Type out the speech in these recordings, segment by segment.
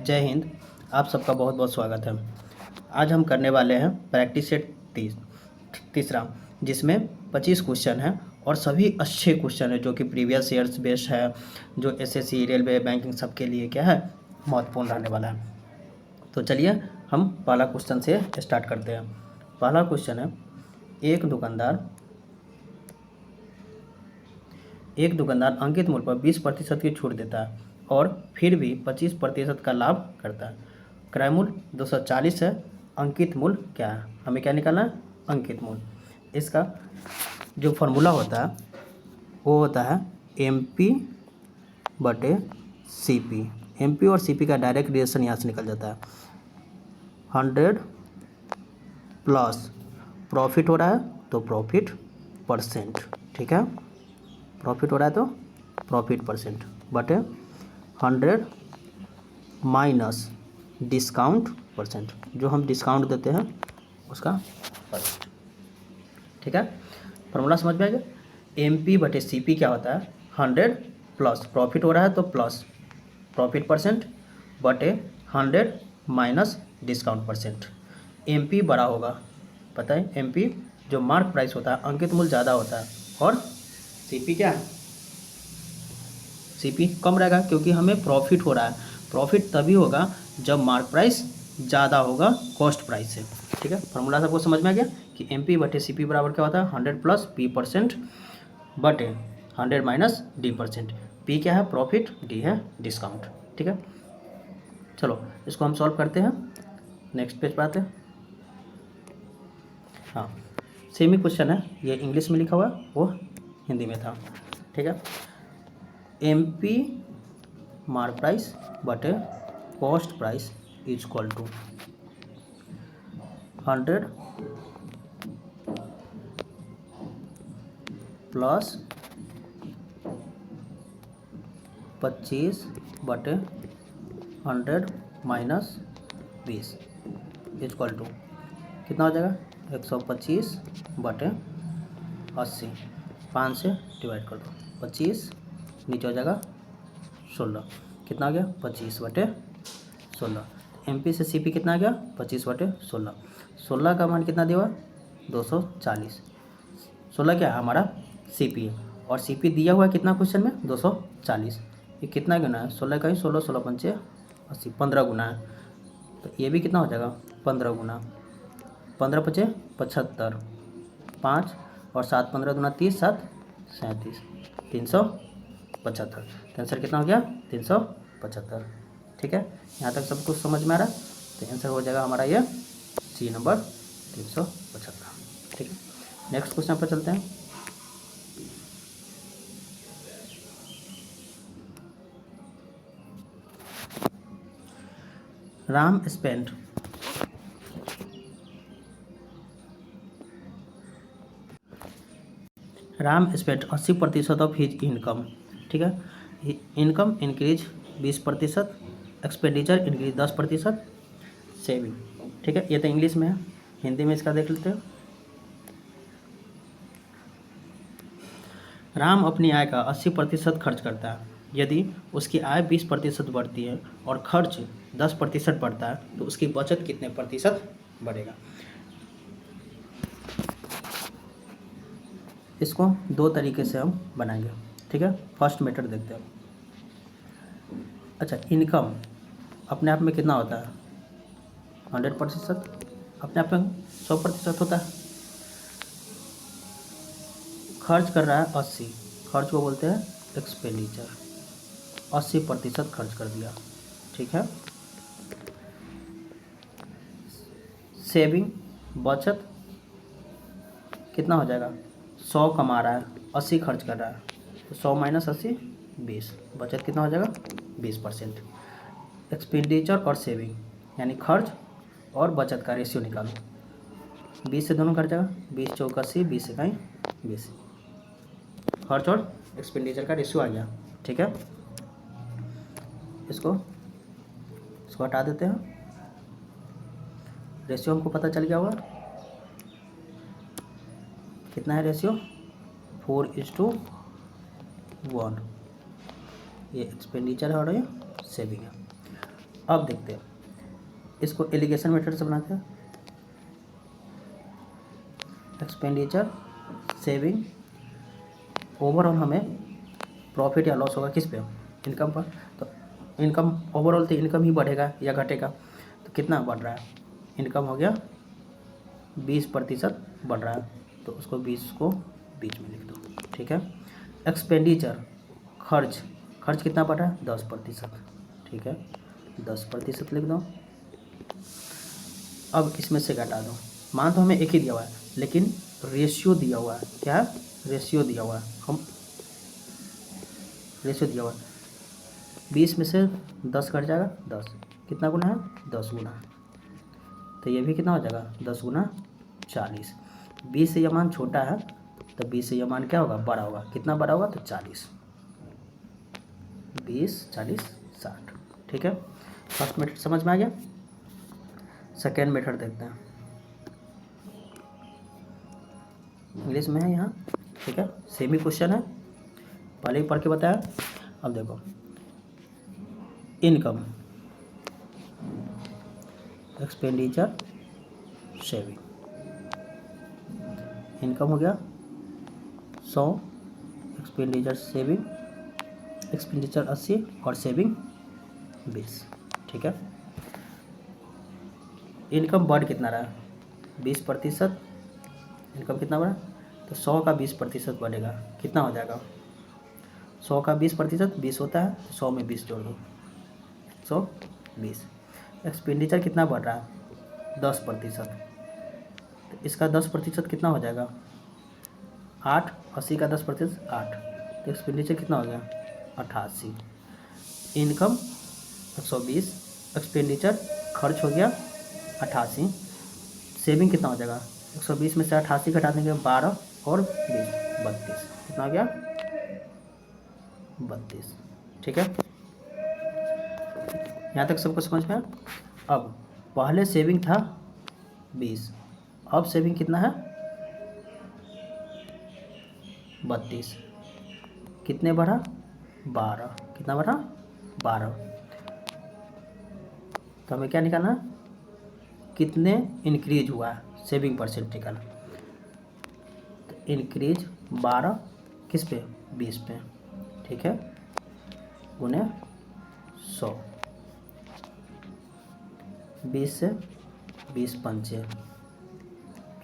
जय हिंद। आप सबका बहुत बहुत स्वागत है। आज हम करने वाले हैं प्रैक्टिस सेट तीसरा, जिसमें 25 क्वेश्चन हैं और सभी अच्छे क्वेश्चन हैं जो कि प्रीवियस ईयर्स बेस्ड है, जो एसएससी, रेलवे, बैंकिंग सबके लिए क्या है महत्वपूर्ण रहने वाला है। तो चलिए हम पहला क्वेश्चन से स्टार्ट करते हैं। पहला क्वेश्चन है, एक दुकानदार अंकित मूल्य पर 20% की छूट देता है और फिर भी 25% का लाभ करता है। क्रय मूल्य 240 है, अंकित मूल्य क्या है? हमें क्या निकालना है? अंकित मूल्य। इसका जो फॉर्मूला होता है वो होता है MP बटे CP। MP और CP का डायरेक्ट रिलेशन यहाँ से निकल जाता है। 100 प्लस प्रॉफिट हो रहा है तो प्रॉफिट परसेंट, ठीक है, प्रॉफिट हो रहा है तो प्रॉफिट परसेंट बटे 100 माइनस डिस्काउंट परसेंट, जो हम डिस्काउंट देते हैं उसका परसेंट, ठीक है। फॉर्मूला समझ में आ गया। MP बटे CP क्या होता है? 100 प्लस प्रॉफिट हो रहा है तो प्लस प्रॉफिट परसेंट बटे 100 माइनस डिस्काउंट परसेंट। MP बड़ा होगा, पता है, MP जो मार्क प्राइस होता है, अंकित मूल्य ज़्यादा होता है, और CP क्या है? CP कम रहेगा क्योंकि हमें प्रॉफिट हो रहा है। प्रॉफिट तभी होगा जब मार्क प्राइस ज़्यादा होगा कॉस्ट प्राइस से, ठीक है। फॉर्मूला सबको समझ में आ गया कि MP बटे CP बराबर क्या होता है? 100 प्लस P% बटे 100 माइनस D%। P क्या है? प्रॉफिट, D है डिस्काउंट, ठीक है। चलो इसको हम सॉल्व करते हैं, नेक्स्ट पेज पर आते हैं। हाँ, सेम ही क्वेश्चन है, ये इंग्लिश में लिखा हुआ है, वो हिंदी में था, ठीक है। MP मार्क प्राइस बटे cost price is equal to 100 plus 25 बटे 100 माइनस 20 इज इक्वल टू कितना हो जाएगा? 125 बटे 80, 5 से डिवाइड कर दो, 25 नीचे हो जाएगा 16, कितना आ गया? 25 बटे 16। MP से CP कितना आ गया? 25 बटे 16। 16 का मान कितना दिया हुआ? 240। 16 क्या है? हमारा CP है, और CP दिया हुआ है कितना क्वेश्चन में? 240। ये कितना गुना है? 16 का ही 16, 16 पंचे 80, 15 गुना है। तो ये भी कितना हो जाएगा? 15 गुना, 15 पचे 75, 5 और 7, 15 दूना 30, 7 37, 375। तो आंसर कितना हो गया? 375, ठीक है। यहाँ तक सब कुछ समझ में आ रहा है? तो आंसर हो जाएगा हमारा ये C नंबर 375, ठीक है। नेक्स्ट क्वेश्चन पर चलते हैं। Ram spent Ram spent 80% of his income, ठीक है। Income increase 20%, expenditure increase 10%, saving, ठीक है। ये तो इंग्लिश में है, हिंदी में इसका देख लेते हैं। राम अपनी आय का 80% खर्च करता है। यदि उसकी आय 20% बढ़ती है और खर्च 10% बढ़ता है तो उसकी बचत कितने प्रतिशत बढ़ेगा? इसको दो तरीके से हम बनाएंगे, ठीक है। फर्स्ट मेथड देखते हैं। अच्छा, इनकम अपने आप में कितना होता है? 100%, अपने आप में 100% होता है। खर्च कर रहा है 80, खर्च को बोलते हैं एक्सपेंडिचर, 80% खर्च कर दिया, ठीक है। सेविंग, बचत कितना हो जाएगा? 100 कमा रहा है, 80 खर्च कर रहा है, तो 100 माइनस 80 20, बचत कितना हो जाएगा? 20%। एक्सपेंडिचर और सेविंग यानी खर्च और बचत का रेशियो निकालो, 20 से दोनों कट जाएगा, 20 चौक 80, 20 इकाई 20, खर्च और एक्सपेंडिचर का रेशियो आ गया, ठीक है। इसको हटा देते हैं, रेशियो हमको पता चल गया होगा कितना है रेशियो? 4:1। ये एक्सपेंडिचर है और ये सेविंग है। अब देखते हैं इसको एलिगेशन मेथड से बनाते हैं। एक्सपेंडिचर, सेविंग, ओवरऑल हमें प्रॉफिट या लॉस होगा किस पे, इनकम पर। तो इनकम ओवरऑल तो इनकम ही बढ़ेगा या घटेगा, तो कितना बढ़ रहा है, इनकम हो गया 20% बढ़ रहा है, तो उसको 20 को बीच में लिख दो, ठीक है। एक्सपेंडिचर, खर्च, खर्च कितना बढ़ रहा है 10%, ठीक है, 10% लिख दो। अब इसमें से घटा दो, मान तो हमें एक ही दिया हुआ है लेकिन रेशियो दिया हुआ है, क्या है, रेशियो दिया हुआ है, हम रेशियो दिया हुआ है 20 में से 10 कट जाएगा 10, कितना गुना है 10 गुना, तो ये भी कितना हो जाएगा 10 गुना 40। 20 से यह मान छोटा है तो 20 से यह मान क्या होगा, बड़ा होगा, कितना बड़ा होगा तो 40, 20 40 60, ठीक है। फर्स्ट मेथड समझ में आ गया। सेकेंड मेथड देखते हैं, इंग्लिश में है यहाँ, ठीक है, सेमी क्वेश्चन है, पहले ही पढ़ के बताया। अब देखो, इनकम, एक्सपेंडिचर, सेविंग। इनकम हो गया 100, एक्सपेंडिचर सेविंग, एक्सपेंडिचर 80 और सेविंग 20, ठीक है। इनकम बढ़ कितना रहा है 20%, इनकम कितना बढ़ा, तो 100 का 20% बढ़ेगा, कितना हो जाएगा, 100 का 20% 20 होता है, 100 में 20 जोड़ दो, 120। एक्सपेंडिचर कितना बढ़ रहा है 10%, तो इसका 10% कितना हो जाएगा 8, 80 का 10% 8, तो एक्सपेंडिचर कितना हो गया 88। इनकम 120, एक्सपेंडिचर खर्च हो गया 88, सेविंग कितना हो जाएगा 120 में से 88 घटा देंगे 12 और 20 32, कितना हो गया 32, ठीक है। यहाँ तक सबको समझ में आया। अब पहले सेविंग था 20, अब सेविंग कितना है 32, कितने बढ़ा 12, कितना बढ़ा 12, तो हमें क्या निकालना है, कितने इंक्रीज हुआ है सेविंग परसेंट निकालना, तो इंक्रीज 12 किस पे 20 पे, ठीक है, गुने 100, 20 से 20 पंचे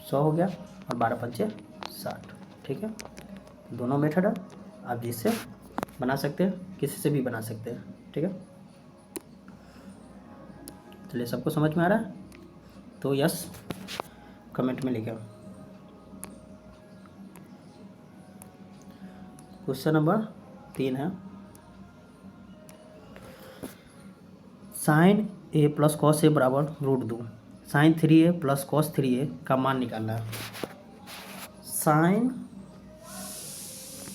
100 हो गया और 12 पंचे 60, ठीक है। दोनों मेथड है, आप जिससे बना सकते हैं किसी से भी बना सकते हैं, ठीक है। चलिए, सबको समझ में आ रहा है तो यस कमेंट में लिखें। क्वेश्चन नंबर 3 है, sign A plus cos A बराबर √2, sign 3a plus cos 3a का मान निकालना है। Sign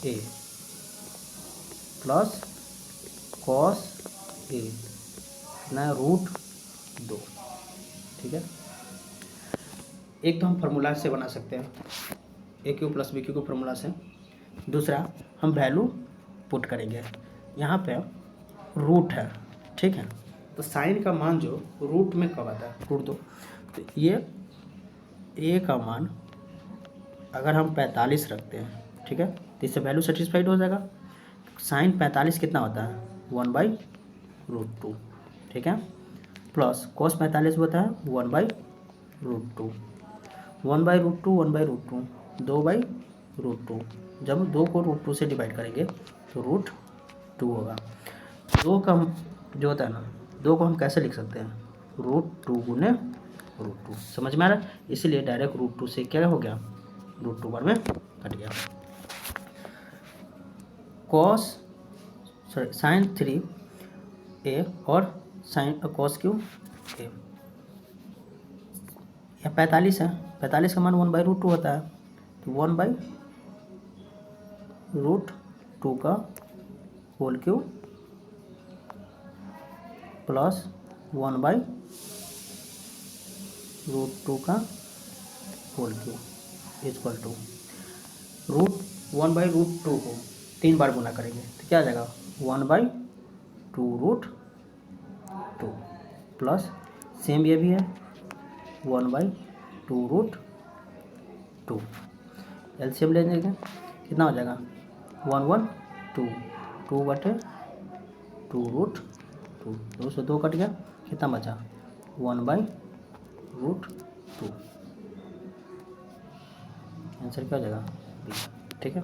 A plus cos A कितना है √2, ठीक है। एक तो हम फार्मूला से बना सकते हैं, ए क्यू प्लस बी क्यू को फार्मूला से, दूसरा हम वैल्यू पुट करेंगे, यहाँ पे रूट है, ठीक है, तो साइन का मान जो रूट में कब आता है √2, तो ये ए का मान अगर हम 45 रखते हैं, ठीक है, तो इससे वैल्यू सेटिस्फाइड हो जाएगा। साइन 45 कितना होता है 1/√2, ठीक है, प्लस कॉस 45 होता है 1/√2, 1/√2 1/√2 2/√2, जब 2 को √2 से डिवाइड करेंगे तो √2 होगा। 2 का जो होता है ना, 2 को हम कैसे लिख सकते हैं √2 गुने √2, समझ में आ रहा है, इसीलिए डायरेक्ट √2 से क्या हो गया √2 बार में कट गया। कॉस सॉरी साइन 3a और साइन कॉस क्यू ए, या 45 है, 45 का मान 1/√2 होता है, तो 1/√2 का होल क्यू प्लस 1/√2 का होल क्यू इक्वल टू 1/√2 को 3 बार गुना करेंगे तो क्या आ जाएगा 1/2√2, प्लस सेम ये भी है 1/2√2। एलसीएम ले लेंगे, कितना हो जाएगा 1/2, 2/2√2, 2 से 2 कट गया, कितना बचा 1/√2। आंसर क्या हो जाएगा बी। ठीक है,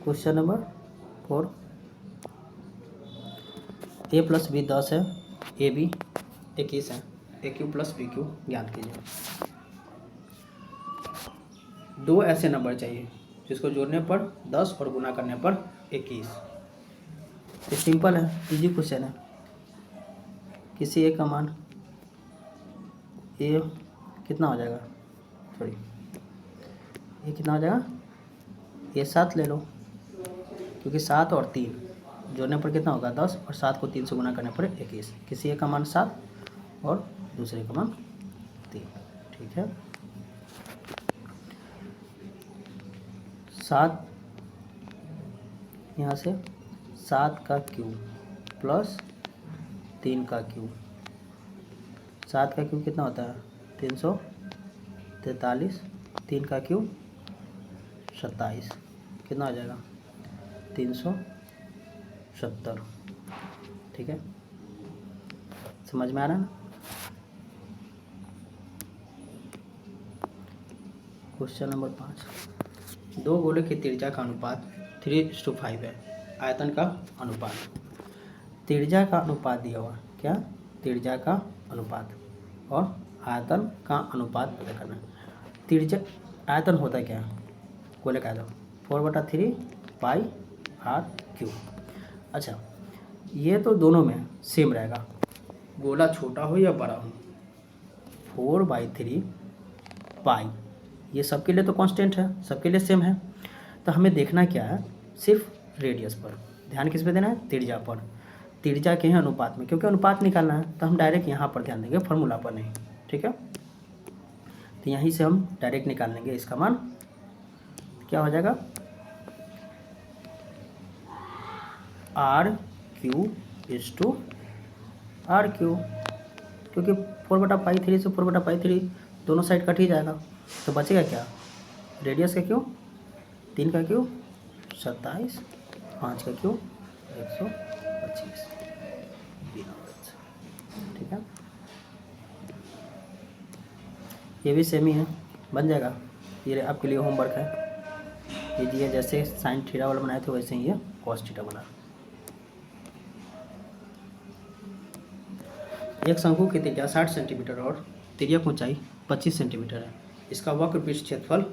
क्वेश्चन नंबर 4, a + b 10 है, ए बी 21 है, ए क्यू + बी क्यू ज्ञात कीजिए। दो ऐसे नंबर चाहिए जिसको जोड़ने पर 10 और गुना करने पर 21। ये सिंपल है, इजी क्वेश्चन है। किसी एक का मान ए कितना हो जाएगा, सॉरी ये कितना हो जाएगा, ये 7 ले लो, क्योंकि 7 और 3 जोड़ने पर कितना होगा 10, और 7 को 3 से गुना करने पर 21। किसी एक का मान 7 और दूसरे का मान 3। ठीक है, 7 यहाँ से 7 का क्यूब प्लस 3 का क्यूब, 7 का क्यूब कितना होता है 343, 3 का क्यूब 27, कितना हो जाएगा 370। ठीक है, समझ में आ रहा है ना। क्वेश्चन नंबर 5, दो गोले की त्रिज्या का अनुपात 3:5 है, आयतन का अनुपात। त्रिज्या का अनुपात दिया हुआ, क्या त्रिज्या का अनुपात और आयतन का अनुपात पता करना है। त्रिज्या आयतन होता है क्या, गोले का आयतन 4/3 πr3। अच्छा, ये तो दोनों में सेम रहेगा, गोला छोटा हो या बड़ा हो, 4/3 पाई, ये सबके लिए तो कांस्टेंट है, सबके लिए सेम है। तो हमें देखना क्या है, सिर्फ रेडियस पर ध्यान किस पे देना है, त्रिज्या पर, त्रिज्या के हैं अनुपात में, क्योंकि अनुपात निकालना है तो हम डायरेक्ट यहाँ पर ध्यान देंगे, फॉर्मूला पर नहीं। ठीक है, तो यहीं से हम डायरेक्ट निकाल लेंगे इसका मान, क्या हो जाएगा r³ = r³, क्योंकि 4/3 से 4/3 दोनों साइड कट ही जाएगा, तो बचेगा क्या, रेडियस का क्यूब 3 का क्यूब 27, 5 का क्यूब 125। ठीक है, ये भी सेम ही है, बन जाएगा। ये आपके लिए होमवर्क है, ये दिए जैसे साइन थीटा वाला बनाए थे वैसे ही ये कॉस थीटा बना। एक शंकु की त्रिज्या 60 सेंटीमीटर और तिर्यक ऊंचाई 25 सेंटीमीटर है, इसका वक्र पृष्ठ क्षेत्रफल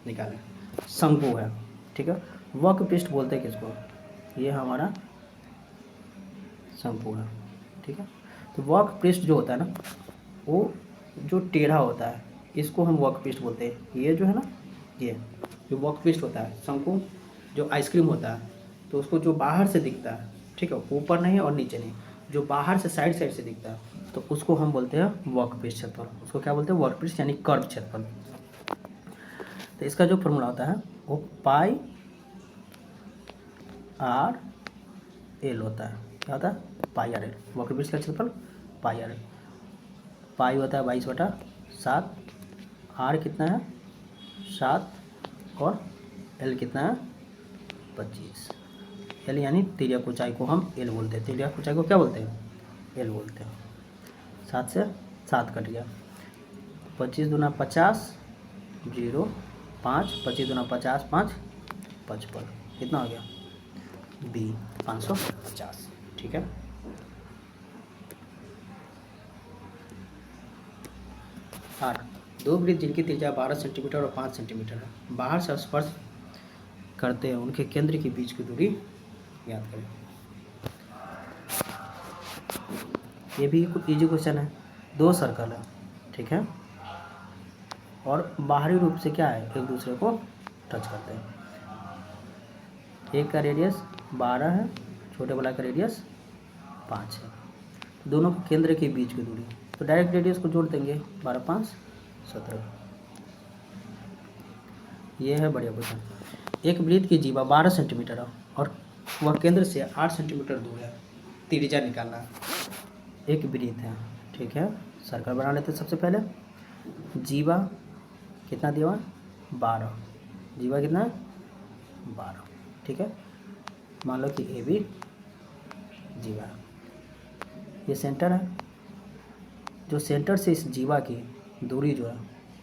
निकालें। शंकु है, ठीक है, वक्र पृष्ठ बोलते हैं किसको, ये हमारा शंकु है। ठीक है, तो वक्र पृष्ठ जो होता है ना, वो जो टेढ़ा होता है इसको हम वक्र पृष्ठ बोलते हैं। ये जो है ना, ये जो वक्र पृष्ठ होता है, शंकु जो आइसक्रीम होता है, तो उसको जो बाहर से दिखता है, ठीक है, ऊपर नहीं और नीचे नहीं, जो बाहर से साइड से दिखता है, तो उसको हम बोलते हैं वक्र पृष्ठ क्षेत्रफल। उसको क्या बोलते हैं, वक्र पृष्ठ यानी कर्व क्षेत्रफल। तो इसका जो फॉर्मूला होता है वो πr l होता है। क्या होता है, πr l, वक्र पृष्ठ का क्षेत्रफल πr l। पाई होता है 22/7, r कितना है 7 और l कितना है 25। l यानी तिर्यक ऊंचाई को हम l बोलते हैं, तिर्यक ऊंचाई को क्या बोलते हैं, l बोलते हैं। 7 से 7 कट गया, 25 दूना 50, 0 5, 25 दूना 50, 5 55, कितना हो गया b 550। ठीक है, आठ, दो वृत्त जिनकी त्रिज्या 12 सेंटीमीटर और 5 सेंटीमीटर है, बाहर से स्पर्श करते हैं, उनके केंद्र के बीच की दूरी ज्ञात करें। ये भी कुछ इजी क्वेश्चन है। दो सर्कल है, ठीक है, और बाहरी रूप से क्या है, एक दूसरे को टच करते हैं। एक का रेडियस 12 है, छोटे वाला का रेडियस 5 है, दोनों के केंद्र के बीच की दूरी, तो डायरेक्ट रेडियस को जोड़ देंगे, 12 5 17। ये है बढ़िया क्वेश्चन। एक वृत्त की जीवा 12 सेंटीमीटर है और वह केंद्र से 8 सेंटीमीटर दूर है। त्रिज्या निकालना है। एक वृत्त है, ठीक है। सर्कल बना लेते हैं सबसे पहले। जीवा कितना दिया हुआ, 12। जीवा कितना है, 12, ठीक है। मान लो कि ए बी जीवा, ये सेंटर है। जो सेंटर से इस जीवा की दूरी जो है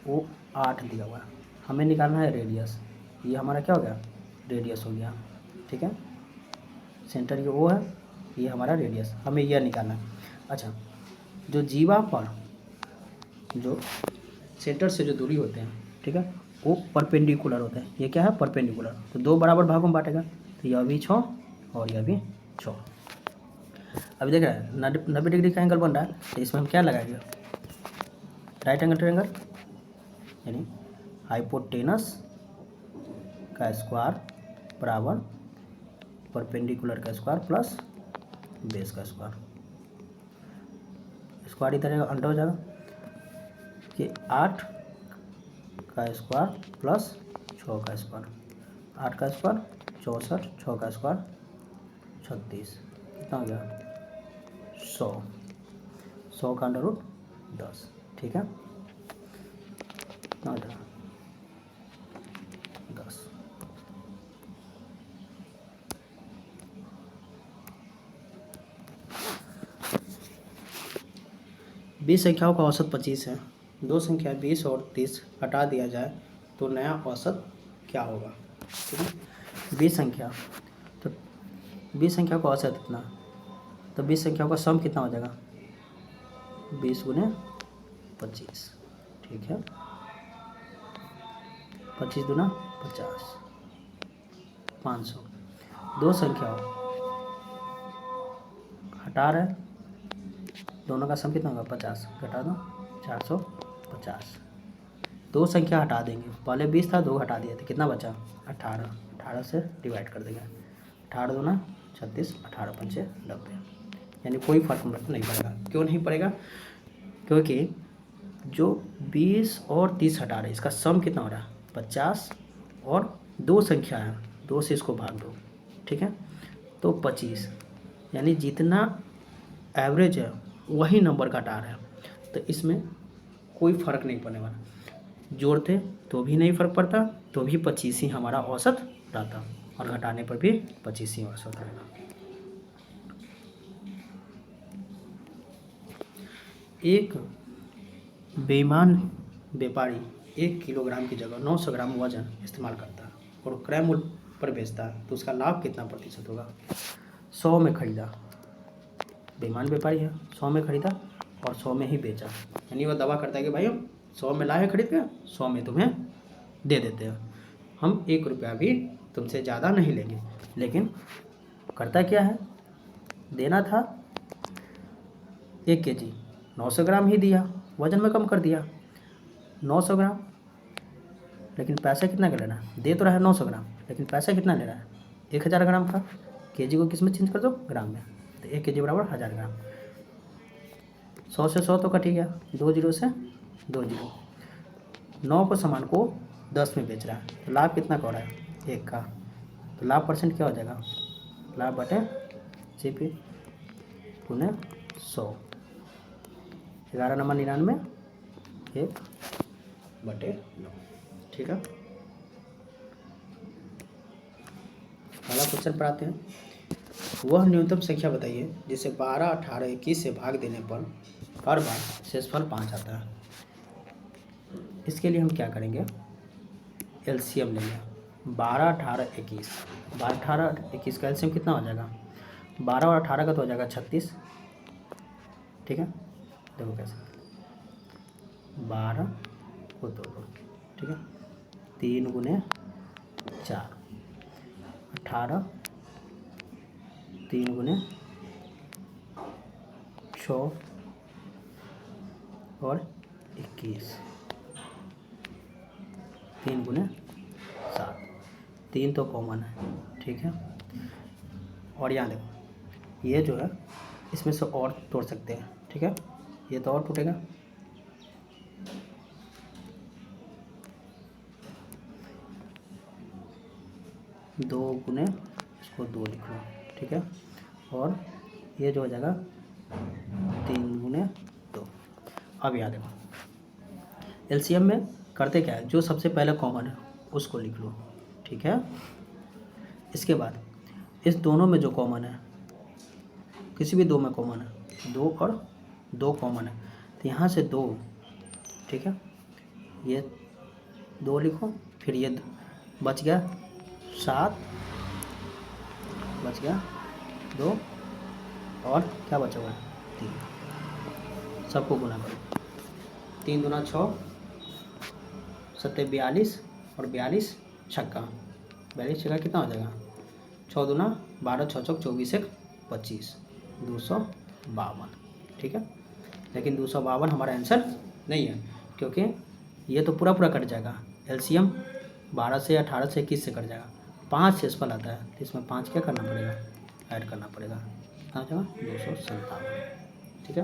वो 8 दिया हुआ है। हमें निकालना है रेडियस। ये हमारा क्या हो गया, रेडियस हो गया, ठीक है। सेंटर ये वो है, ये हमारा रेडियस, हमें यह निकालना है। अच्छा, जो जीवा पर जो सेंटर से जो दूरी होते हैं, ठीक है, वो परपेंडिकुलर होते हैं। ये क्या है, परपेंडिकुलर। तो 2 बराबर भागों में बांटेगा, तो यह भी 6 और यह भी 6। अभी देख रहे हैं 90 डिग्री का एंगल बन रहा है, तो इसमें हम क्या लगाएंगे, राइट एंगल ट्रायंगल, यानी हाइपोटेनस का स्क्वायर बराबर परपेंडिकुलर का स्क्वायर प्लस बेस का स्क्वायर। स्क्वायर इधर अंडर हो जाएगा कि 8 का स्क्वायर प्लस 6 का स्क्वायर। 8 का स्क्वायर 64, 6 का स्क्वायर 36, कितना हो गया 100। 100 का अंडर रूट 10, ठीक है, कितना हो जाएगा 10। बीस संख्याओं का औसत 25 है। दो संख्या 20 और 30 हटा दिया जाए तो नया औसत क्या होगा, ठीक है। 20 संख्या, तो 20 संख्या का औसत कितना, तो 20 संख्याओं का सम कितना हो जाएगा, 20 गुने 25, ठीक है। 25 दूना 50, 500। दो संख्याओं हटा रहे, दोनों का सम कितना होगा 50, घटा दो 450। दो संख्या हटा देंगे, पहले 20 था, 2 हटा दिए थे, कितना बचा 18। 18 से डिवाइड कर देंगे, 18 दूना 36, 18 पंचे 90, यानी कोई फर्क नहीं पड़ेगा। क्यों नहीं पड़ेगा, क्योंकि जो 20 और 30 हटा रहे इसका सम कितना हो रहा है 50, और दो संख्या है, 2 से इसको भाग दो, ठीक है, तो 25, यानी जितना एवरेज है वही नंबर का हटा रहा है। तो इसमें कोई फ़र्क नहीं पड़ने वाला, जोड़ते तो भी नहीं फ़र्क पड़ता, तो भी 25 ही हमारा औसत रहता, और घटाने पर भी 25 ही औसत रहेगा। एक बेईमान व्यापारी 1 किलोग्राम की जगह 900 ग्राम वजन इस्तेमाल करता है और क्रय मूल्य पर बेचता है, तो उसका लाभ कितना प्रतिशत होगा। 100 में खरीदा, बेईमान व्यापारी है, 100 में खरीदा और 100 में ही बेचा, यानी वह दावा करता है कि भाई हम 100 में लाए खरीद के, 100 में तुम्हें दे देते हैं, हम 1 रुपया भी तुमसे ज़्यादा नहीं लेंगे। लेकिन करता क्या है, देना था 1 केजी, 900 ग्राम ही दिया, वजन में कम कर दिया 900 ग्राम, लेकिन पैसा कितना का ले रहा है, दे तो रहा है 900 ग्राम, लेकिन पैसा कितना ले रहा है 1000 ग्राम का। केजी को किस में चेंज कर दो, ग्राम में, तो 1 केजी बराबर 1000 ग्राम। 100 से 100 तो कट ही गया, 2 जीरो से 2 जीरो। 9 को सामान को 10 में बेच रहा है, तो लाभ कितना का हो रहा है 1 का, तो लाभ परसेंट क्या हो जाएगा, लाभ बटे CP गुने 100, 11 नंबर 99, 1/9, ठीक है। पहला क्वेश्चन पर आते हैं। वह न्यूनतम संख्या बताइए जिसे 12, 18, 21 से भाग देने पर हर बार शेषफल 5 आता है। इसके लिए हम क्या करेंगे, एलसीएम लेंगे। 12, 18, 21, 12, 18, 21 का एलसीएम कितना हो जाएगा, 12 और 18 का तो हो जाएगा 36, ठीक है। देखो कैसे, 12 को 2, ठीक है, 3 गुने 4, 18, 3 गुने 6 और 21, 3 गुने 7, 3 तो कॉमन है, ठीक है। और यहाँ देखो, ये जो है इसमें से और तोड़ सकते हैं, ठीक है, ये तो और टूटेगा, दो गुने इसको 2 लिख लो, ठीक है। और ये जो हो जाएगा 3 गुने 2। अब यहाँ देखो एलसीएम में करते क्या है, जो सबसे पहले कॉमन है उसको लिख लो, ठीक है। इसके बाद इस दोनों में जो कॉमन है, किसी भी दो में कॉमन है, 2 और 2 कॉमन है, तो यहाँ से 2, ठीक है, ये 2 लिखो, फिर ये बच गया 7, बच गया 2, और क्या बचा हुआ है 3, सबको गुना करो। 3 दूना 6, 7 42, और 42 छक्का, 42 छक्का कितना हो जाएगा, 6 दूना 12, 6 चौक 24, 1 25, 252, ठीक है। लेकिन 252 हमारा आंसर नहीं है, क्योंकि ये तो पूरा कट जाएगा। एलसीएम 12 से 18 से 21 से कट जाएगा, 5 से फल आता है, तो इसमें 5 क्या करना पड़ेगा, ऐड करना पड़ेगा, कितना हो जाएगा 257, ठीक है।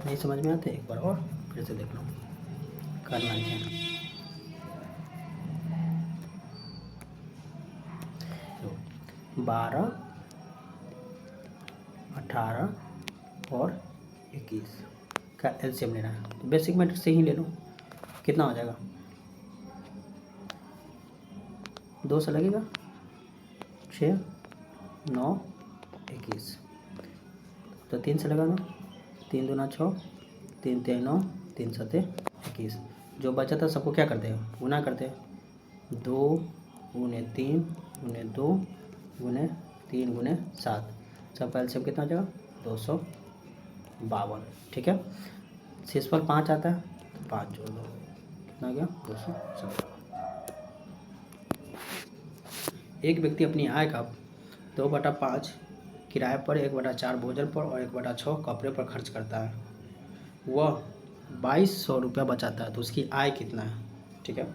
नहीं समझ में आते, एक बार और फिर से देख लो करना है। 12, 18 और 21 का एलसीएम लेना है, तो बेसिक मैट्रिक्स से ही ले लो। कितना हो जाएगा, 2 से लगेगा 6, 9, 21, तो 3 से लगा दो, 3 दूना 6, 3 3 9, 3 7 21। जो बचा था सबको क्या करते हैं, गुना करते हैं, 2 गुने 3 गुने 2 गुने 3 गुने 7, सबका एलसीएम कितना हो जाएगा 252, ठीक है। शेषफल 5 आता है, 5 जोड़ दो, कितना हो गया 257। एक व्यक्ति अपनी आय का 2/5 किराए पर, 1/4 भोजन पर और 1/6 कपड़े पर खर्च करता है। वह 2200 रुपया बचाता है, तो उसकी आय कितना है, ठीक है।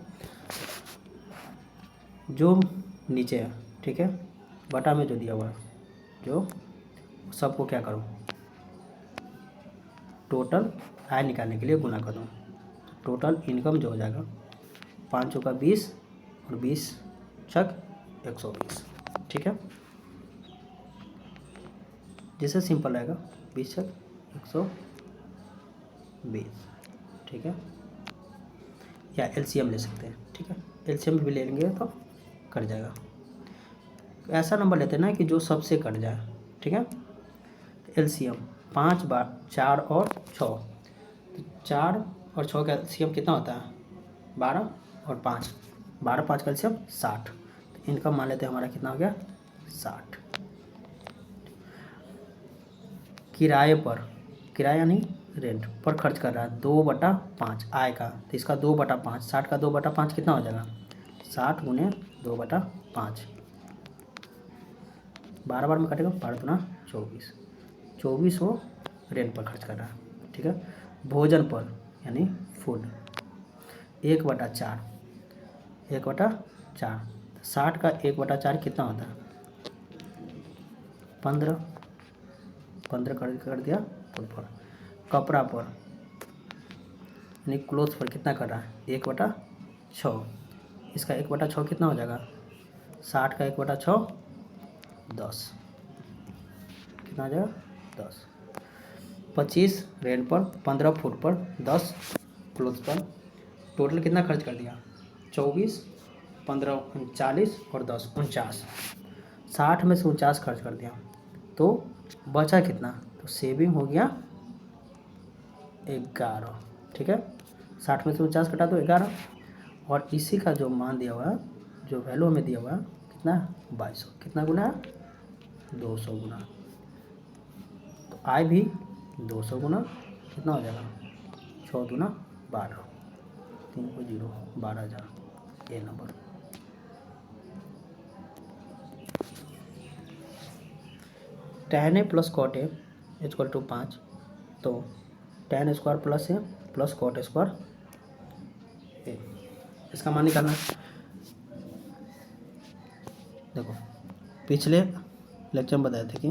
जो नीचे है, ठीक है, बटा में जो दिया हुआ है, जो सबको क्या करो, टोटल आय निकालने के लिए गुना कर दो। टोटल इनकम जो हो जाएगा 5 चौका 20 और 20 छक 120, ठीक है। जिससे सिंपल रहेगा 20 छक 120, ठीक है। या एलसीएम ले सकते हैं, ठीक है, एलसीएम भी ले लेंगे तो कट जाएगा। ऐसा नंबर लेते हैं ना कि जो सबसे कट जाए, ठीक है। एलसीएम 5 बार 4 और 6, तो 4 और 6 का एलसीएम कितना होता है 12 और 5, 12 5 का एलसीएम 60, तो इनका मान लेते हैं हमारा कितना हो गया 60। किराए पर, किराया नहीं रेंट पर खर्च कर रहा है 2/5 आय का, तो इसका 2/5, 60 का 2/5 कितना हो जाएगा 60 गुने 2/5, 12 बार में कटेगा, 12 दूना 24, 24 वो रेंट पर खर्च कर रहा है, ठीक है। भोजन पर यानी फूड 1/4, 1/4, 60 का 1/4 कितना होता है 15, 15 कर दिया फूड पर। कपड़ा पर यानी क्लोथ पर कितना कर रहा है 1/6, इसका 1/6 कितना हो जाएगा 60 का 1/6 10, कितना हो जाएगा 10। 25 रेंट पर, 15 फुट पर, 10 क्लोथ पर, टोटल कितना खर्च कर दिया 24, 15 39 और 10 49, 60 में से 49 खर्च कर दिया, तो बचा कितना, तो सेविंग हो गया 11, ठीक है। 60 में से 49 कटा तो 11, और इसी का जो मान दिया हुआ है, जो वैल्यू हमें दिया हुआ है कितना 2200, कितना गुना है 200 गुना, तो आय भी 200 गुना कितना हो जाएगा 6 दूना 12, 3 को 0, 12,000 ये नंबर। tan a plus cot a equal to 5, तो tan square plus a plus cot square a, इसका मान निकालना है। देखो पिछले लेक्चर में बताए थे कि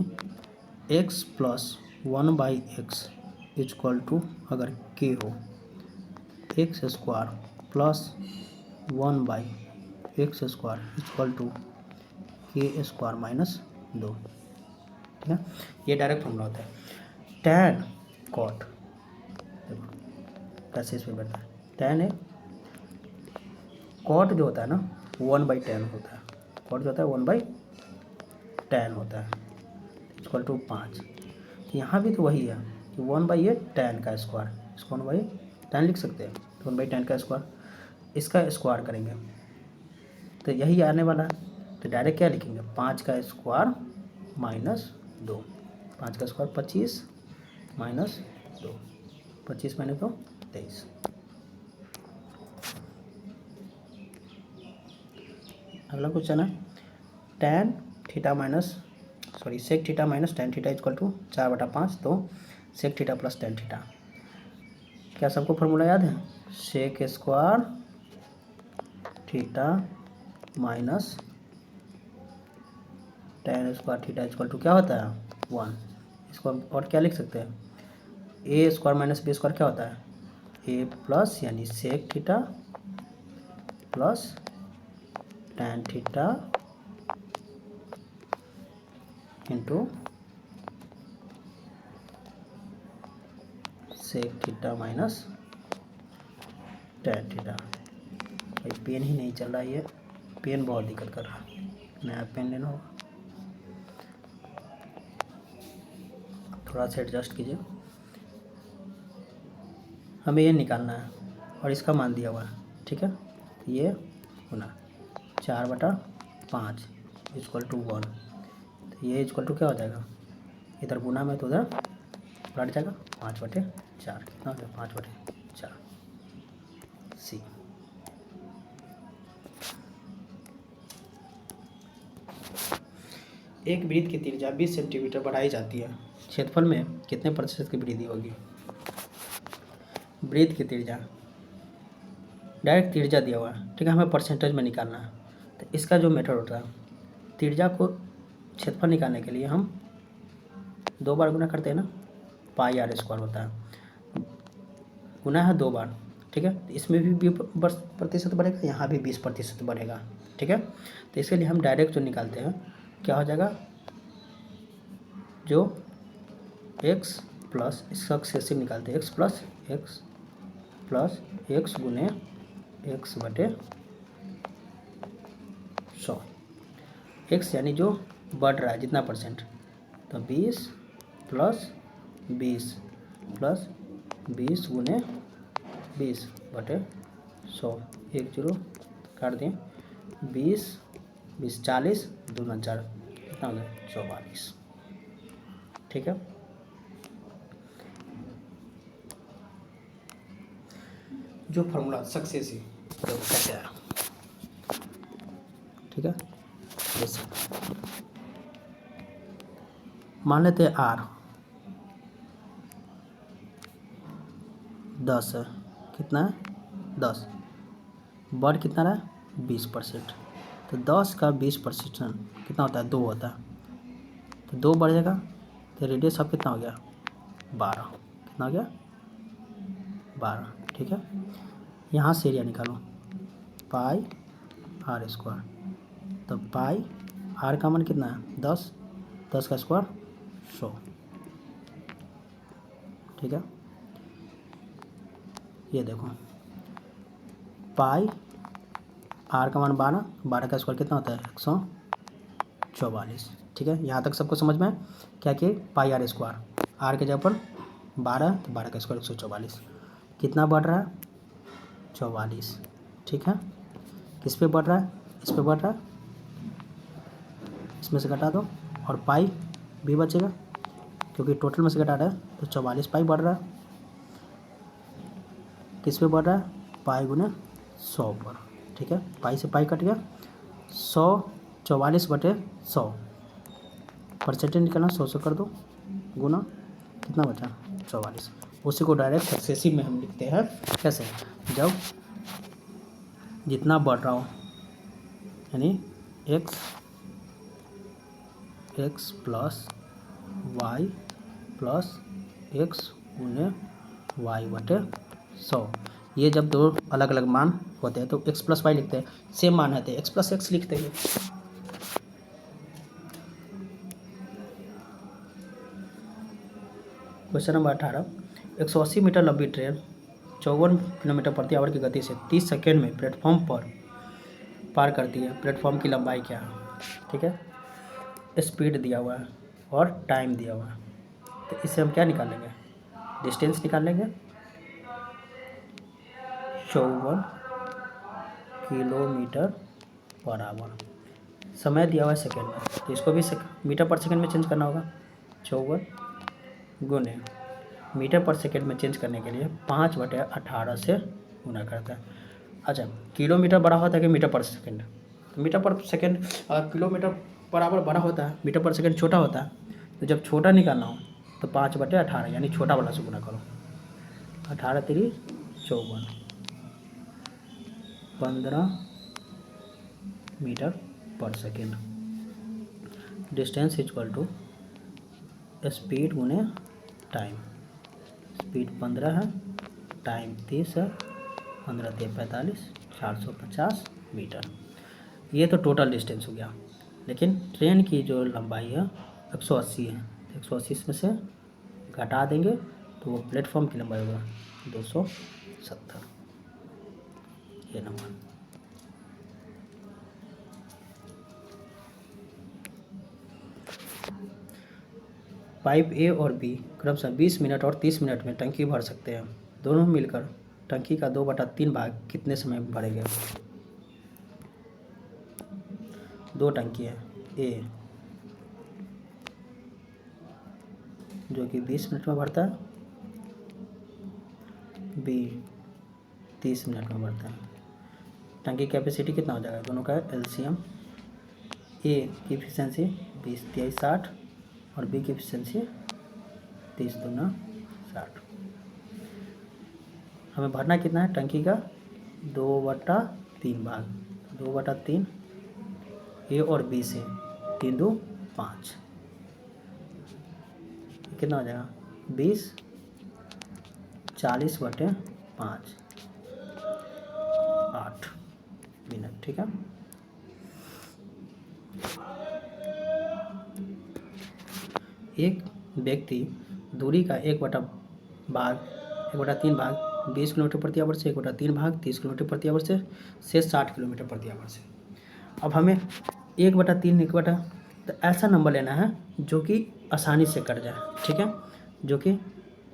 x plus 1/x equal to अगर k हो, x square plus 1/x² equal to k² minus 2। ठीक है, ये डायरेक्ट फॉर्मूला होता है। tan cot, देखो कैसे इसमें बैठता है। tan है, cot जो होता है ना 1/tan होता है। cot जो होता है 1/tan होता है इक्वल टू 5। यहाँ भी तो वही है कि 1/tan का स्क्वायर, इसको 1/tan लिख सकते हैं, तो 1/tan का स्क्वायर, इसका स्क्वायर करेंगे तो यही आने वाला है। तो डायरेक्ट क्या लिखेंगे, 5 का स्क्वायर माइनस 2। 5 का स्क्वायर 25 माइनस 2, 25 माइनस 2 23। अगला क्वेश्चन है tan theta minus sec theta minus tan theta equal to 4/5, तो sec theta plus tan theta. क्या सबको फॉर्मूला याद है? Sec square theta minus tan square theta equal to क्या होता है 1। इसको और क्या लिख सकते हैं, A square minus B square क्या होता है ए प्लस, यानी sec theta plus tan theta into sec theta minus tan theta. भाई पेन ही नहीं चल रहा है, ये पेन बहुत दिक्कत कर रहा है, नया पेन लेना होगा। थोड़ा सा एडजस्ट कीजिए। हमें ये निकालना है और इसका मान दिया हुआ है, ठीक है। ये गुना 4/5 इक्वल टू 1, तो ये इक्वल टू क्या हो जाएगा, इधर गुना में तो उधर पलट जाएगा, 5/4 कितना हो जाएगा 5/4 सी। एक वृत्त की त्रिज्या 20 सेंटीमीटर बढ़ाई जाती है, क्षेत्रफल में कितने प्रतिशत की वृद्धि होगी। वृत्त की त्रिज्या, डायरेक्ट त्रिज्या दिया हुआ है, ठीक है, हमें परसेंटेज में निकालना है। तो इसका जो मेथड होता है, त्रिज्या को क्षेत्रफल निकालने के लिए हम 2 बार गुना करते हैं ना, πr² होता है, गुना है 2 बार, ठीक है। तो इसमें भी 20% बढ़ेगा, यहाँ भी 20% बढ़ेगा, ठीक है। तो इसके लिए हम डायरेक्ट जो निकालते हैं क्या हो जाएगा, जो x प्लस इसका सक्सेसिव निकालते हैं, x प्लस x गुने x/100। x यानी जो बढ़ रहा है जितना परसेंट, तो 20 प्लस 20 गुने 20/100। 1 0 काट दें, 20 40 2 4 कितना हो गया 44, ठीक है। जो फार्मूला सक्सेसिव तो कैसे आया, ठीक है। जैसे मान लेते हैं R 10 है, कितना है 10, बढ़ कितना रहा है 20%, तो 10 का 20% कितना होता है 2 होता है, तो 2 बढ़ जाएगा, तो रेडियस अब कितना हो गया 12, कितना हो गया 12, ठीक है। यहाँ से एरिया निकालो, πr², तो r का मान कितना है 10 का स्क्वायर 100, ठीक है। ये देखो r का मान 12 का स्क्वायर कितना होता है 144, ठीक है। यहाँ तक सबको समझ में क्या कि πr², r के जगह पर 12, तो 12 का स्क्वायर 144, कितना बढ़ रहा है 44, ठीक है। किस पे बढ़ रहा है, इस पे बढ़ रहा है, इसमें से घटा दो और पाई भी बचेगा, क्योंकि टोटल में से घटा रहा है, तो 44 पाई बढ़ रहा है, किस पे बढ़ रहा है पाई गुने 100 पर, ठीक है। पाई से पाई कट गया, 144/100, परसेंटेज निकालना 100 से कर दो गुना, कितना बचा 44। उसी को डायरेक्ट सक्सेसिव में हम लिखते हैं, कैसे, जब जितना बढ़ रहा हो, यानी x plus y plus x गुने y/100, ये जब दो अलग अलग मान होते हैं तो x प्लस वाई लिखते हैं, सेम मान है तो x प्लस एक्स लिखते हैं। क्वेश्चन नंबर 18, 180 मीटर लंबी ट्रेन 54 किलोमीटर प्रति आवर की गति से 30 सेकेंड में प्लेटफॉर्म पर पार करती है, प्लेटफॉर्म की लंबाई क्या है? ठीक है, स्पीड दिया हुआ है और टाइम दिया हुआ है, तो इससे हम क्या निकालेंगे? डिस्टेंस निकालेंगे। 54 किलोमीटर पर आवर, समय दिया हुआ है सेकेंड में, तो इसको भी मीटर पर सेकेंड में चेंज करना होगा। 54 गुने मीटर पर सेकेंड में चेंज करने के लिए 5/18 से गुना करता है। अच्छा, किलोमीटर बड़ा होता है कि मीटर पर सेकेंड? मीटर पर सेकेंड किलोमीटर पर आवर बड़ा होता है, मीटर पर सेकेंड छोटा होता है। तो जब छोटा निकालना हो तो 5/18 यानी छोटा वाला से गुना करो। 18 3 54, 15 मीटर पर second. Distance equal to speed गुने टाइम। स्पीड 15 है, टाइम 30 है, 15 3 45, 450 मीटर। ये तो टोटल डिस्टेंस हो गया, लेकिन ट्रेन की जो लंबाई है 180 है, 180 में से घटा देंगे तो वो प्लेटफॉर्म की लंबाई होगा 270। ये नंबर। पाइप ए और बी क्रमशः 20 मिनट और 30 मिनट में टंकी भर सकते हैं। दोनों मिलकर टंकी का 2/3 भाग कितने समय में भरेंगे? दो टंकी है, ए जो कि 20 मिनट में भरता है, बी 30 मिनट में भरता है। टंकी कैपेसिटी कितना हो जाएगा? दोनों का एलसीएम। ए की एफिशिएंसी 20 23 60 और बी की एफिशिएंसी 30 दूना 60। हमें भरना कितना है टंकी का? 2/3 भाग, 2/3 ए और बी से, 3 2 5, कितना हो जाएगा? 20 40/5 8 मिनट। ठीक है, एक व्यक्ति दूरी का 1/3 भाग 20 किलोमीटर प्रति आवर से, 1/3 भाग 30 किलोमीटर प्रति आवर से 60 किलोमीटर प्रति आवर से। अब हमें 1/3 तो ऐसा नंबर लेना है जो कि आसानी से कट जाए। ठीक है, जो कि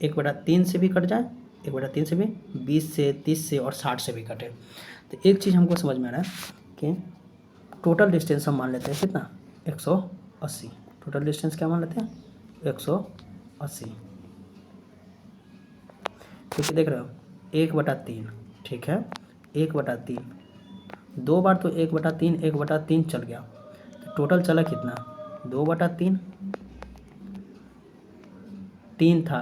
1/3 से भी कट जाए, 1/3 से भी, 20 से, 30 से और 60 से भी कटे। तो एक चीज़ हमको समझ में आ रहा है कि टोटल डिस्टेंस हम मान लेते हैं कितना? 180। टोटल डिस्टेंस क्या मान लेते हैं? 180। क्योंकि देख रहे हो 1/3, ठीक है, 1/3 दो बार तो 1/3 चल गया, तो टोटल चला कितना? 2/3, 3 था,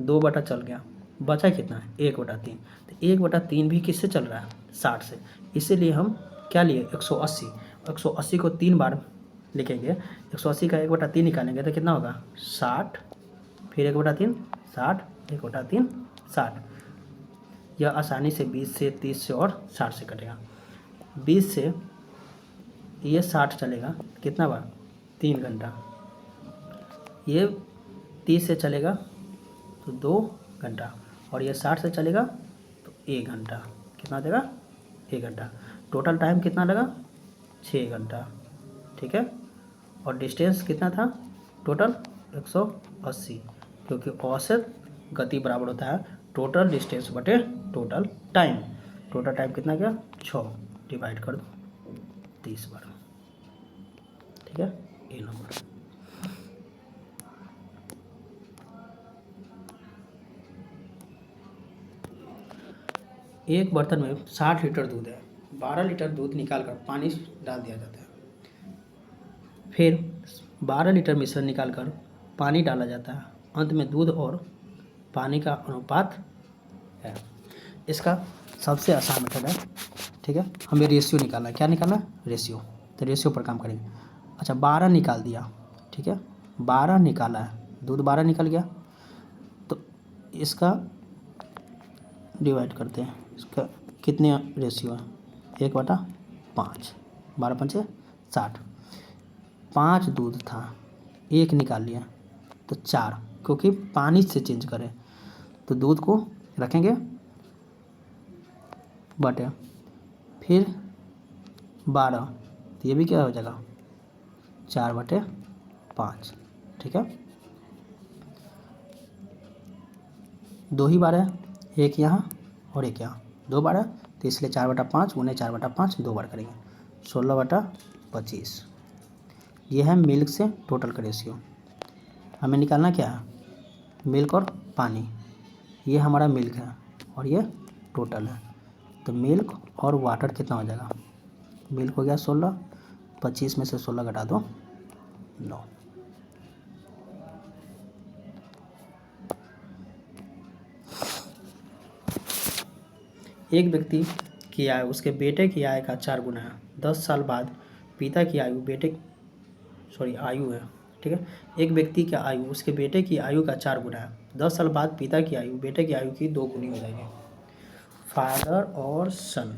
2 चल गया, बचा कितना? 1/3। तो 1/3 भी किससे चल रहा है? 60 से। इसीलिए हम क्या लिए? 180। 180 को 3 बार लिखेंगे, 180 का 1/3 निकालेंगे तो कितना होगा? 60, फिर 1/3 60, 1/3 60। यह आसानी से 20 से, 30 से और 60 से कटेगा। 20 से ये 60 चलेगा कितना बार? 3 घंटा। ये 30 से चलेगा तो 2 घंटा, और ये 60 से चलेगा तो 1 घंटा। कितना देगा? 1 घंटा। टोटल टाइम कितना लगा? 6 घंटा। ठीक है, और डिस्टेंस कितना था टोटल? 180, क्योंकि औसत गति बराबर होता है टोटल डिस्टेंस बटे टोटल टाइम। टोटल टाइम कितना गया? 6, डिवाइड कर दो 30 बार। ठीक है, ये नंबर। एक बर्तन में 60 लीटर दूध है, 12 लीटर दूध निकालकर पानी डाल दिया जाता है, फिर 12 लीटर मिश्रण निकालकर पानी डाला जाता है, अंत में दूध और पानी का अनुपात है। इसका सबसे आसान मेथड है। ठीक है, हमें रेशियो निकालना है। क्या निकालना है? रेशियो। तो रेशियो पर काम करेंगे। अच्छा, 12 निकाल दिया, ठीक है, 12 निकाला है, दूध 12 निकल गया, तो इसका डिवाइड करते हैं इसका कितने रेशियो है? 1/5, 12×5 = 60। 5 दूध था, 1 निकाल लिया तो 4, क्योंकि पानी से चेंज करें तो दूध को रखेंगे बटे, फिर 12, तो ये भी क्या हो जाएगा 4/5। ठीक है, 2 ही बार है, एक यहाँ और एक यहाँ, 2 बार है, तो इसलिए 4/5 गुने 4/5 2 बार करेंगे, 16/25। ये है मिल्क से टोटल का रेशियो। हमें निकालना क्या है? मिल्क और पानी। ये हमारा मिल्क है और ये टोटल है, तो मिल्क और वाटर कितना हो जाएगा? मिल्क हो गया 16, 25 में से 16 घटा दो 9। एक व्यक्ति की आयु उसके बेटे की आय का 4 गुना है। 10 साल बाद पिता की आयु आयु है, ठीक है। एक व्यक्ति की आयु उसके बेटे की आयु का 4 गुना है। 10 साल बाद पिता की आयु बेटे की आयु की 2 गुनी हो जाएगी। फादर और सन,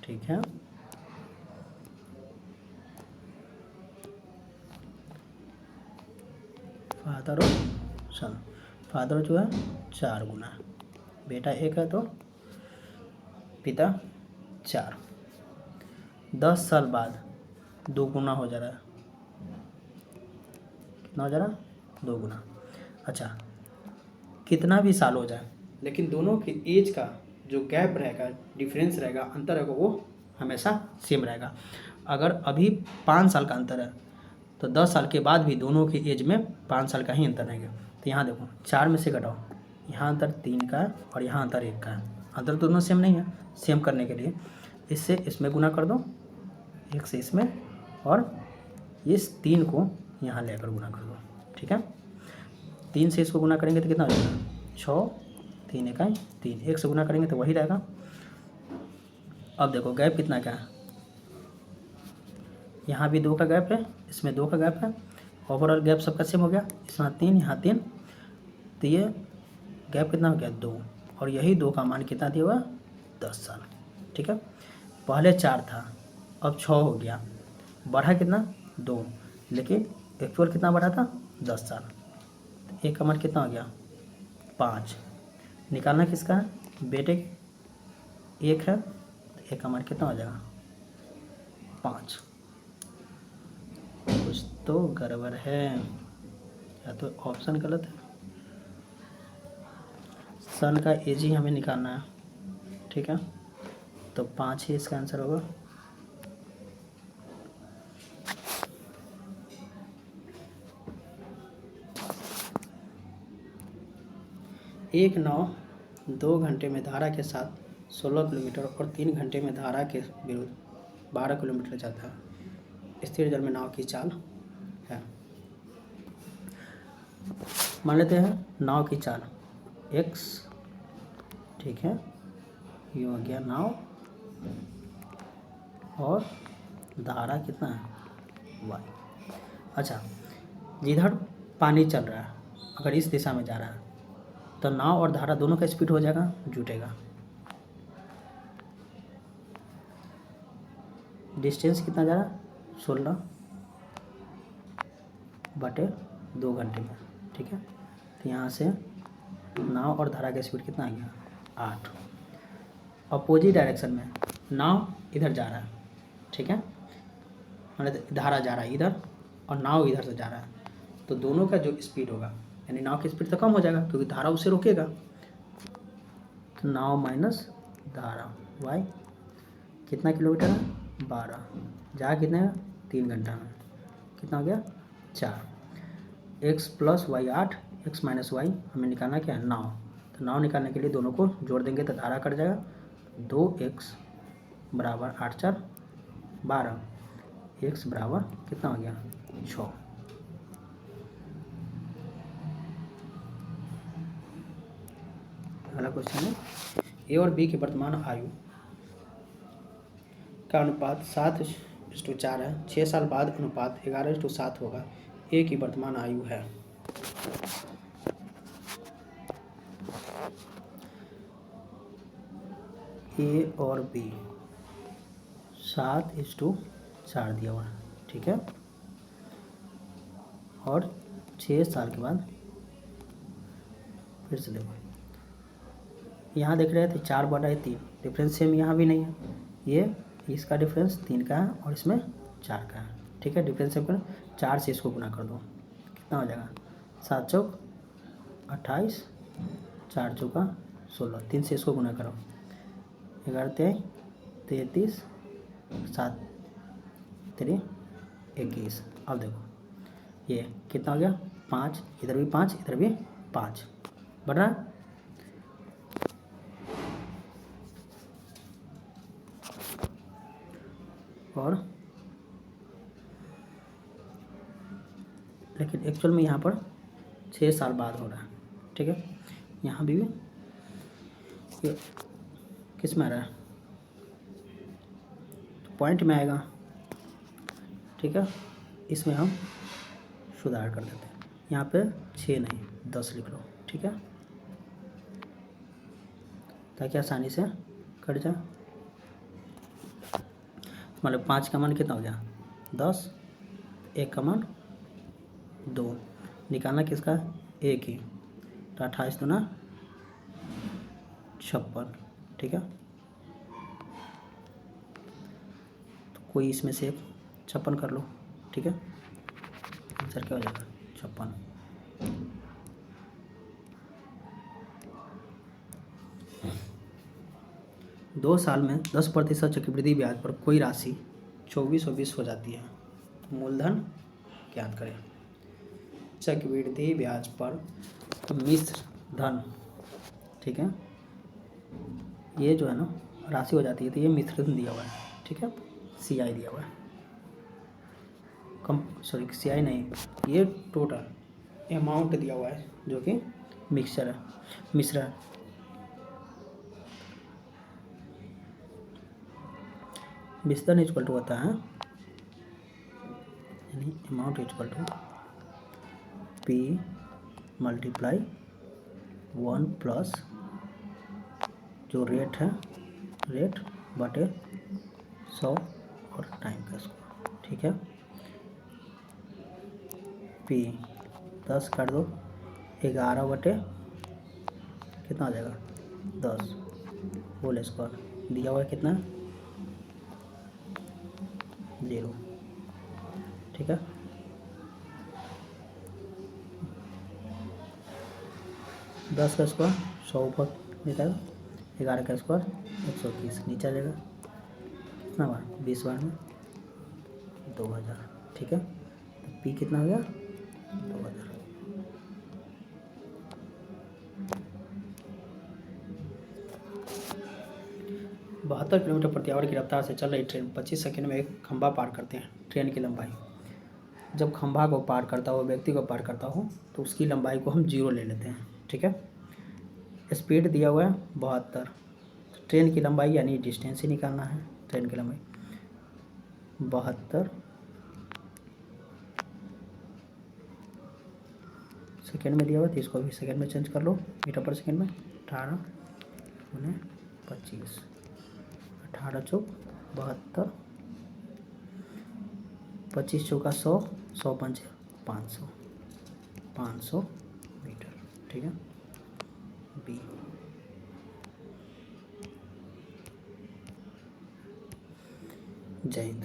ठीक है। फादर और सन, फादर जो है 4 गुना, बेटा 1 है तो पिता 4। 10 साल बाद 2 गुना हो जा रहा है, कितना हो जा रहा है? 2 गुना। अच्छा, कितना भी साल हो जाए लेकिन दोनों के एज का जो गैप रहेगा, डिफरेंस रहेगा, अंतर रहेगा, वो हमेशा सेम रहेगा। अगर अभी 5 साल का अंतर है तो 10 साल के बाद भी दोनों के एज में 5 साल का ही अंतर रहेगा। तो यहाँ देखो 4 में से घटाओ, यहाँ अंतर 3 का है और यहाँ अंतर 1 का है। अंतर दोनों सेम नहीं है। सेम करने के लिए इससे इसमें गुना कर दो, 1 से इसमें, और इस 3 को यहाँ लेकर गुना कर दो, ठीक है। 3 से इसको गुना करेंगे तो कितना हो जाएगा? 6, 3 इकाई 3, 1 से गुना करेंगे तो वही रहेगा। अब देखो गैप कितना क्या है, यहाँ भी 2 का गैप है, इसमें 2 का गैप है, ओवरऑल गैप सबका सेम हो गया। इसमें 3, यहाँ 3, तो ये गैप कितना हो गया? 2, और यही 2 का मान कितना दिया हुआ? 10 साल, ठीक है। पहले 4 था, अब 6 हो गया, बढ़ा कितना? 2, लेकिन एक्चुअल कितना बढ़ा था? 10 साल। तो 1 का मान कितना हो गया? 5। निकालना किसका है? बेटे 1 है, तो 1 का मान कितना हो जाएगा? 5। कुछ तो गड़बड़ है, या तो ऑप्शन गलत है। सन का एज ही हमें निकालना है, ठीक है, तो 5 ही इसका आंसर होगा। एक नाव 2 घंटे में धारा के साथ 16 किलोमीटर और 3 घंटे में धारा के विरुद्ध 12 किलोमीटर जाता है। स्थिर जल में नाव की चाल है। मान लेते हैं नाव की चाल x, ठीक है, ये हो गया नाव, और धारा कितना है? y। अच्छा, जिधर पानी चल रहा है अगर इस दिशा में जा रहा है तो नाव और धारा दोनों का स्पीड हो जाएगा, जुटेगा। डिस्टेंस कितना जा रहा है? 16/2 घंटे में, ठीक है। तो यहाँ से नाव और धारा का स्पीड कितना आ गया? 8। अपोजिट डायरेक्शन में नाव इधर जा रहा है, ठीक है, मतलब धारा जा रहा है इधर और नाव इधर से जा रहा है, तो दोनों का जो स्पीड होगा, यानी नाव की स्पीड तो कम हो जाएगा क्योंकि धारा उसे रोकेगा। तो नाव माइनस धारा y कितना किलोमीटर है? 12। जा कितने है? 3 घंटा में। कितना हो गया? 4। x + y 8, x - y हमें निकालना क्या है? नाव। तो नाव निकालने के लिए दोनों को जोड़ देंगे तो धारा कट जाएगा। 2x = 8 × 4 = 12, x बराबर कितना हो गया? 6। अगला क्वेश्चन है, ए और बी की वर्तमान आयु का अनुपात 7:4 है। 6 साल बाद अनुपात 11:7 होगा। ए की वर्तमान आयु है। ए और बी 7:4 दिया हुआ है, ठीक है। और 6 साल के बाद फिर से देखो, यहाँ देख रहे थे 4/3, डिफरेंस सेम यहाँ भी नहीं है। ये इसका डिफरेंस 3 का है और इसमें 4 का है, ठीक है। डिफरेंस सेम कर 4 से इसको गुना कर दो, कितना हो जाएगा 7 चौक 28, 4 चौका 16, 3 से इसको गुना करो, 11 33, 7 3 21। अब देखो ये कितना हो गया 5, इधर भी 5, इधर भी 5 बढ़ रहा है। और लेकिन एक्चुअल में यहाँ पर 6 साल बाद हो रहा है, ठीक है। यहाँ भी ये किस में आ रहा है, तो पॉइंट में आएगा, ठीक है। इसमें हम सुधार कर देते हैं, यहाँ पे 6 नहीं 10 लिख लो, ठीक है, ताकि आसानी से कट जाए। मतलब 5 का मान कितना हो गया 10, 1 का मान 2, निकालना किसका 1 ही, तो 28 दूना 56, ठीक है। तो कोई इसमें से 56 कर लो, ठीक है। आंसर क्या हो जाएगा 56। दो साल में 10% चक्रवृद्धि ब्याज पर कोई राशि 2420 हो जाती है, मूलधन ज्ञात करें। चक्रवृद्धि ब्याज पर मिश्र धन, ठीक है, ये जो है ना राशि हो जाती है, तो ये मिश्र धन दिया हुआ है, ठीक है, CI दिया हुआ है, CI नहीं, ये टोटल अमाउंट दिया हुआ है जो कि मिक्सचर है, मिश्र है। मिश्रण इक्वल टू होता है यानी amount equal to P × 1 plus जो रेट है, रेट बटे 100 और टाइम का स्क्वायर, ठीक है। P 10 काट दो, 11 बटे कितना आ जाएगा 10 होल स्क्वायर, दिया हुआ है कितना 0, ठीक है। दस का स्क्वायर 100 ऊपर निकालेगा, 11 का स्क्वायर 130 नीचे आ जाएगा, कितना बार 20 बार में 2000, ठीक है। तो P कितना हो गया 2000। बहत्तर किलोमीटर प्रति आवर की रफ्तार से चल रही ट्रेन 25 सेकंड में एक खंभा पार करते हैं। ट्रेन की लंबाई, जब खंभा को पार करता हो, व्यक्ति को पार करता हो, तो उसकी लंबाई को हम 0 ले लेते हैं, ठीक है। स्पीड दिया हुआ है 72, ट्रेन की लंबाई यानी डिस्टेंस ही निकालना है। ट्रेन की लंबाई 72 सेकेंड में दिया हुआ, तो इसको भी सेकेंड में चेंज कर लो, मीटर पर सेकेंड में 18 × 25, 18 चौक 72, 25 चौका 100, 100 पंच 500, 500 मीटर, ठीक है। B जय हिंद।